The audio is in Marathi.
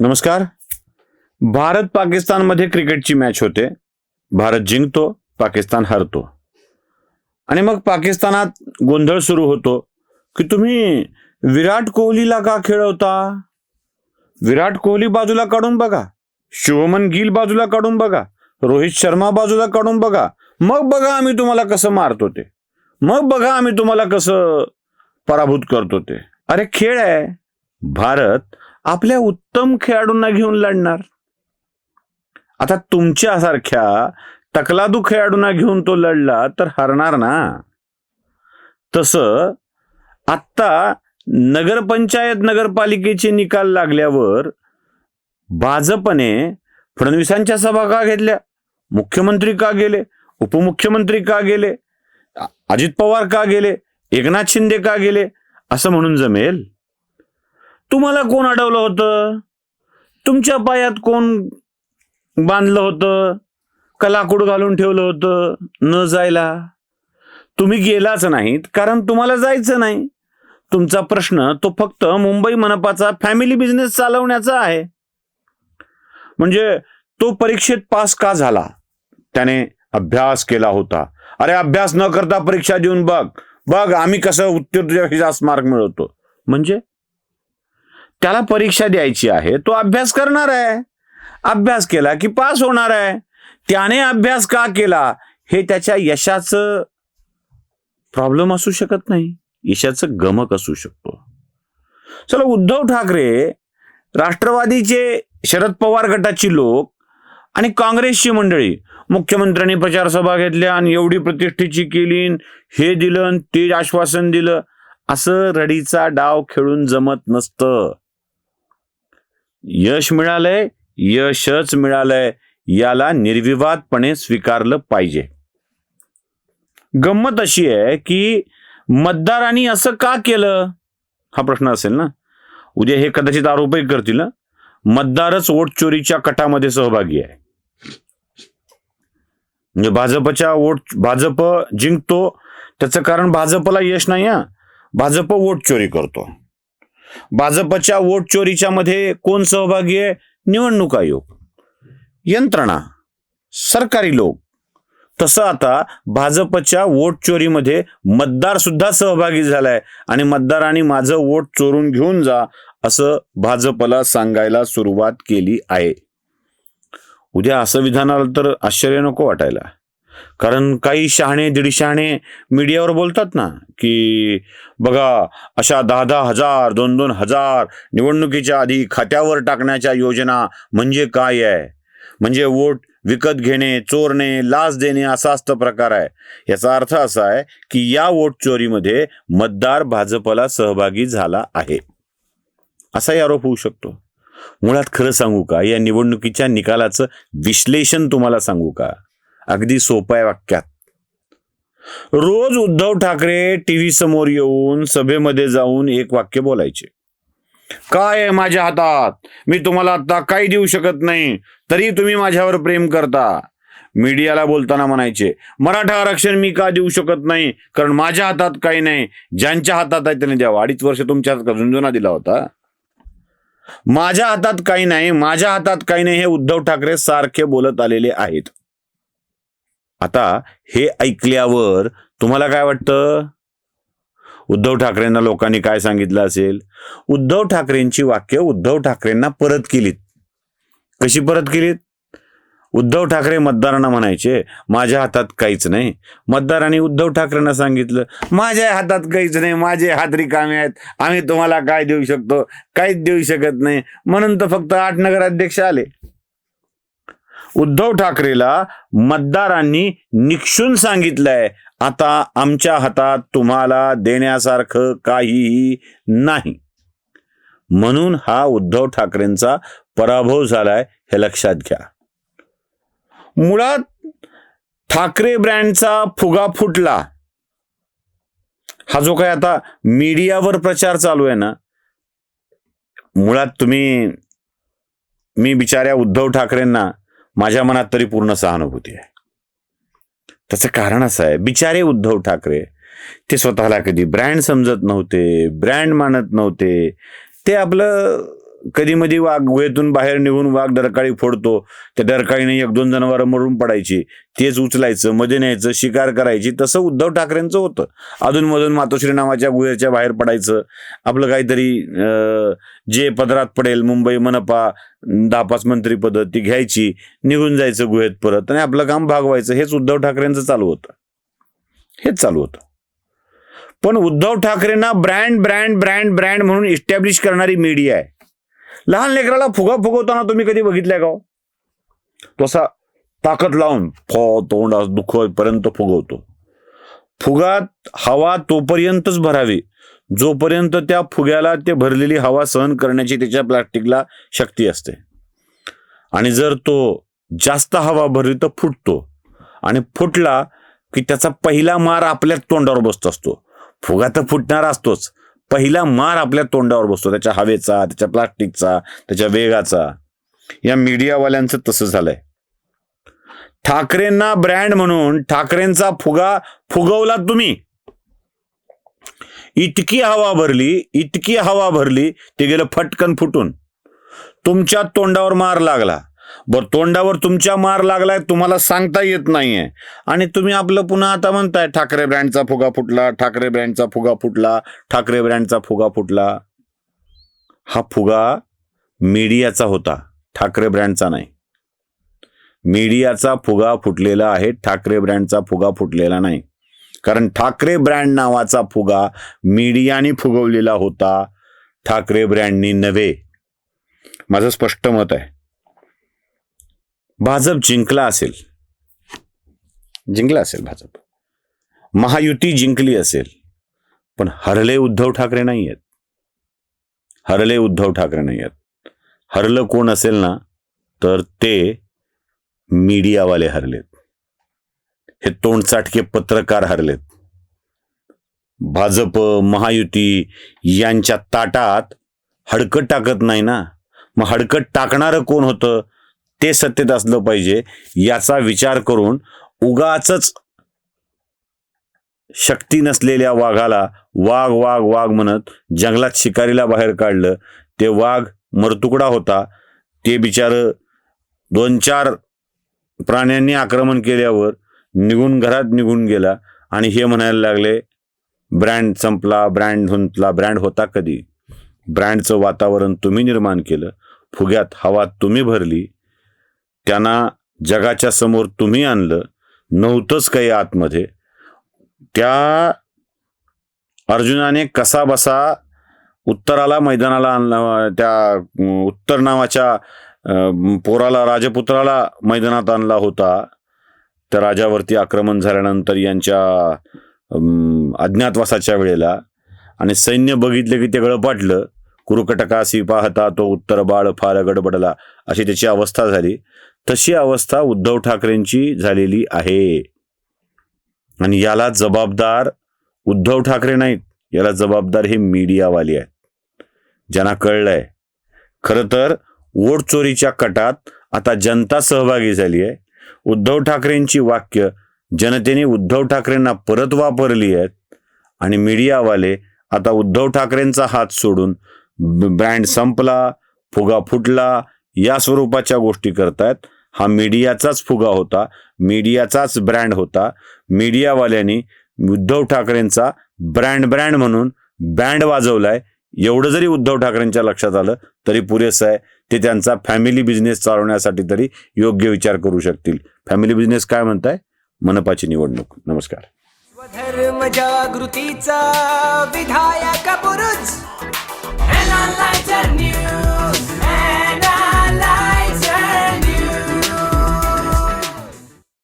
नमस्कार. भारत पाकिस्तानमध्ये क्रिकेटची मॅच होते. भारत जिंकतो, पाकिस्तान हरतो. आणि मग पाकिस्तानात गोंधळ सुरू होतो की तुम्ही विराट कोहलीला का खेळवता? विराट कोहली बाजूला काढून बघा, शुभमन गिल बाजूला काढून बघा, रोहित शर्मा बाजूला काढून बघा, मग बघा आम्ही तुम्हाला कसं मारतो ते, मग बघा आम्ही तुम्हाला कसं पराभूत करतो ते. अरे खेळ आहे. भारत आपल्या उत्तम खेळाडूंना घेऊन लढणार. आता तुमच्यासारख्या तकलादू खेळाडूंना घेऊन तो लढला तर हरणार ना. तसं आत्ता नगरपंचायत नगरपालिकेचे निकाल लागल्यावर भाजपने फडणवीसांच्या सभा का घेतल्या, मुख्यमंत्री का गेले, उपमुख्यमंत्री का गेले, अजित पवार का गेले, एकनाथ शिंदे का गेले, असं म्हणून जमेल? तुम्हाला कोण अडवलं होतं? तुमच्या पायात कोण बांधलं होतं? का लाकूड घालून ठेवलं होतं न जायला? तुम्ही गेलाच नाहीत कारण तुम्हाला जायचं नाही. तुमचा प्रश्न तो फक्त मुंबई मनपाचा फॅमिली बिझनेस चालवण्याचा आहे. म्हणजे तो परीक्षेत पास का झाला? त्याने अभ्यास केला होता. अरे अभ्यास न करता परीक्षा देऊन बघ बघ आम्ही कसं उत्तीर्ण जास्त मार्क मिळवतो. म्हणजे त्याला परीक्षा द्यायची आहे, तो अभ्यास करणार आहे. अभ्यास केला की पास होणार आहे. त्याने अभ्यास का केला हे त्याच्या यशाचं प्रॉब्लेम असू शकत नाही, यशाचं गमक असू शकतो. चला, उद्धव ठाकरे, राष्ट्रवादीचे शरद पवार गटाची लोक आणि काँग्रेसची मंडळी मुख्यमंत्र्यांनी प्रचार सभा घेतल्या आणि एवढी प्रतिष्ठेची केली, हे दिलं ते आश्वासन दिलं, असं रडीचा डाव खेळून जमत नसतं. यश मिळालंय, यशच मिळालंय, याला निर्विवादपणे स्वीकारलं पाहिजे. गंमत अशी आहे की मतदारांनी असं का केलं हा प्रश्न असेल ना. उद्या हे कदाचित आरोपही करतील ना, मतदारच वोट चोरीच्या कटामध्ये सहभागी आहे. म्हणजे भाजप जिंकतो त्याचं कारण भाजपला यश नाही. भाजप वोट चोरी करतो. भाजपच्या वोट चोरीच्या मध्ये कोण सहभागी आहे? निवडणूक आयोग, यंत्रणा, सरकारी लोक. तसं आता भाजपच्या वोट चोरीमध्ये मतदार सुद्धा सहभागी झालाय आणि मतदारांनी माझं वोट चोरून घेऊन जा असं भाजपला सांगायला सुरुवात केली आहे. उद्या असं विधान आलं तर आश्चर्य नको वाटायला. कारण काही शहाणे दीडशहाणे मीडियावर बोलतात ना की बघा अशा 10,000 2,000 निवडणुकीच्या आधी खात्यावर टाकण्याच्या योजना म्हणजे काय आहे? म्हणजे वोट विकत घेणे, चोरणे, लाच देणे असा असतं प्रकार आहे. याचा अर्थ असा आहे की या वोट चोरीमध्ये मतदार भाजपला सहभागी झाला आहे, असाही आरोप होऊ शकतो. मुळात खरं सांगू का, या निवडणुकीच्या निकालाचं विश्लेषण तुम्हाला सांगू का? अगदी सोप्या वाक्यात. रोज उद्धव ठाकरे टीव्ही समोर येऊन सभेमध्ये जाऊन एक वाक्य बोलायचे, काय आहे माझ्या हातात, मी तुम्हाला आता काही देऊ शकत नाही तरी तुम्ही माझ्यावर प्रेम करता. मीडियाला बोलताना म्हणायचे, मराठा आरक्षण मी का देऊ शकत नाही कारण माझ्या हातात काही नाही, ज्यांच्या हातात आहे त्याने द्यावं. 2.5 वर्ष तुमच्या हातात झुंझुना दिला होता. माझ्या हातात काही नाही, माझ्या हातात काही नाही, हे उद्धव ठाकरे सारखे बोलत आलेले आहेत. आता हे ऐकल्यावर तुम्हाला काय वाटतं? उद्धव ठाकरेंना लोकांनी काय सांगितलं असेल? उद्धव ठाकरेंची वाक्य उद्धव ठाकरेंना परत केलीत. कशी परत केलीत? उद्धव ठाकरे मतदारांना म्हणायचे माझ्या हातात काहीच नाही. मतदारांनी उद्धव ठाकरेंना सांगितलं माझ्या हातात काहीच नाही, माझे हात रिकामे आहेत, आम्ही तुम्हाला काय देऊ शकतो? काहीच देऊ शकत नाही. म्हणून तर फक्त 8 नगराध्यक्ष आले. उद्धव ठाकरेला मतदारांनी निक्षून सांगितलंय आता आमच्या हातात तुम्हाला देण्यासारखं काहीही नाही. म्हणून हा उद्धव ठाकरेंचा पराभव झालाय, हे लक्षात घ्या. मुळात ठाकरे ब्रँडचा फुगा फुटला. हा जो काय आता मीडियावर प्रचार चालू आहे ना, मुळात मी बिचाऱ्या उद्धव ठाकरेंना माझ्या मनात तरी पूर्ण सहानुभूती आहे. त्याचं कारण असं आहे, बिचारे उद्धव ठाकरे ते स्वतःला कधी ब्रँड समजत नव्हते, ब्रँड मानत नव्हते. ते आपलं कधी मधी वाघ गुहेतून बाहेर निघून वाघ डरकाळी फोडतो, त्या डरकाळीने 1-2 जनावरं मरून पडायची, तेच उचलायचं, मध्ये न्यायचं, शिकार करायची. तसं उद्धव ठाकरेंचं होतं. अधूनमधून मातोश्री नावाच्या गुहेच्या बाहेर पडायचं, आपलं काहीतरी जे पदरात पडेल, मुंबई मनपा 10-5 मंत्रीपद ती घ्यायची, निघून जायचं गुहेत परत आणि आपलं काम भागवायचं. हेच उद्धव ठाकरेंचं चालू होतं. हेच चालू होतं. पण उद्धव ठाकरेंना ब्रँड ब्रँड ब्रँड ब्रँड म्हणून इस्टॅब्लिश करणारी मीडिया आहे. लहान लेकराला फुगा फुगवताना तुम्ही कधी बघितलंय का? तो असा ताकद लावून तोंड दुखपर्यंत फुगवतो. फुगात हवा तोपर्यंतच भरावी जोपर्यंत त्या फुग्याला ते भरलेली हवा सहन करण्याची त्याच्या प्लास्टिकला शक्ती असते. आणि जर तो जास्त हवा भरली तर फुटतो, आणि फुटला की त्याचा पहिला मार आपल्या तोंडावर बसत असतो. फुगा तर फुटणारा असतोच, पहिला मार आपल्या तोंडावर बसतो, त्याच्या हवेचा, त्याच्या प्लास्टिकचा, त्याच्या वेगाचा. या मीडियावाल्यांचं तसं झालंय. ठाकरेंना ब्रँड म्हणून ठाकरेंचा फुगा फुगवला तुम्ही. इतकी हवा भरली ते गेलं फटकन फुटून. तुमच्या तोंडावर मार लागला. बरं, तोंडावर तुमच्या मार लागलाय, तुम्हाला सांगता येत नाहीये, आणि तुम्ही आपलं पुन्हा आता म्हणताय ठाकरे ब्रँडचा फुगा फुटला, ठाकरे ब्रँडचा फुगा फुटला, ठाकरे ब्रँडचा फुगा फुटला. हा फुगा मीडियाचा होता, ठाकरे ब्रँडचा नाही. मीडियाचा फुगा फुटलेला आहे, ठाकरे ब्रँडचा फुगा फुटलेला नाही. कारण ठाकरे ब्रँड नावाचा फुगा मीडियाने फुगवलेला होता, ठाकरे ब्रँडनी नव्हे. माझं स्पष्ट मत आहे. भाजप जिंकला असेल भाजप, महायुती जिंकली असेल, पण हरले उद्धव ठाकरे नाही आहेत. हरलं कोण असेल ना, तर ते मीडियावाले हरलेत. हे तोंडचाटके पत्रकार हरलेत. भाजप महायुती यांच्या ताटात हडकत टाकत नाही ना. मग हडकत टाकणारं कोण होतं ते सत्तेत असलं पाहिजे, याचा विचार करून उगाचच शक्ती नसलेल्या वाघाला वाघ वाघ वाघ म्हणत जंगलात शिकारीला बाहेर काढलं. ते वाघ मरतुकडा होता. ते बिचारं 2-4 प्राण्यांनी आक्रमण केल्यावर घरात निघून गेला, आणि हे म्हणायला लागले ब्रँड संपला, ब्रँड धुंतला. ब्रँड होता कधी? ब्रँडचं वातावरण तुम्ही निर्माण केलं, फुग्यात हवा तुम्ही भरली, त्यांना जगाच्या समोर तुम्ही आणलं. नव्हतंच काही आतमध्ये. त्या अर्जुनाने कसा बसा उत्तराला मैदानाला आणला, त्या उत्तर नावाच्या पोराला, राजपुत्राला मैदानात आणला होता. त्या राजावरती आक्रमण झाल्यानंतर यांच्या अज्ञातवासाच्या वेळेला, आणि सैन्य बघितले की ते गळपाटलं. कुरुकटकासी पाहता तो उत्तर बाळ फार गडबडला, अशी त्याची अवस्था झाली. तशी अवस्था उद्धव ठाकरेंची झालेली आहे. आणि याला जबाबदार उद्धव ठाकरे नाहीत, याला जबाबदार हे मीडियावाले आहेत, ज्यांना कळलंय. खरं तर वोट चोरीच्या कटात आता जनता सहभागी झाली आहे. उद्धव ठाकरेंची वाक्य जनतेने उद्धव ठाकरेंना परत वापरली आहेत, आणि मीडियावाले आता उद्धव ठाकरेंचा हात सोडून ब्रँड संपला, फुगा फुटला या स्वरूपाच्या गोष्टी करतायत. हा मीडियाचाच फुगा होता, मीडियाचाच ब्रँड होता. मीडियावाल्यांनी उद्धव ठाकरेंचा ब्रँड म्हणून बँड वाजवलाय. एवढं जरी उद्धव ठाकरेंच्या लक्षात आलं तरी पुरेसं आहे. ते त्यांचा फॅमिली बिझनेस चालवण्यासाठी तरी योग्य विचार करू शकतील. फॅमिली बिझनेस काय म्हणताय? मनपाची निवडणूक. नमस्कार. स्वधर्म जागृतीचा विधायक बुरुज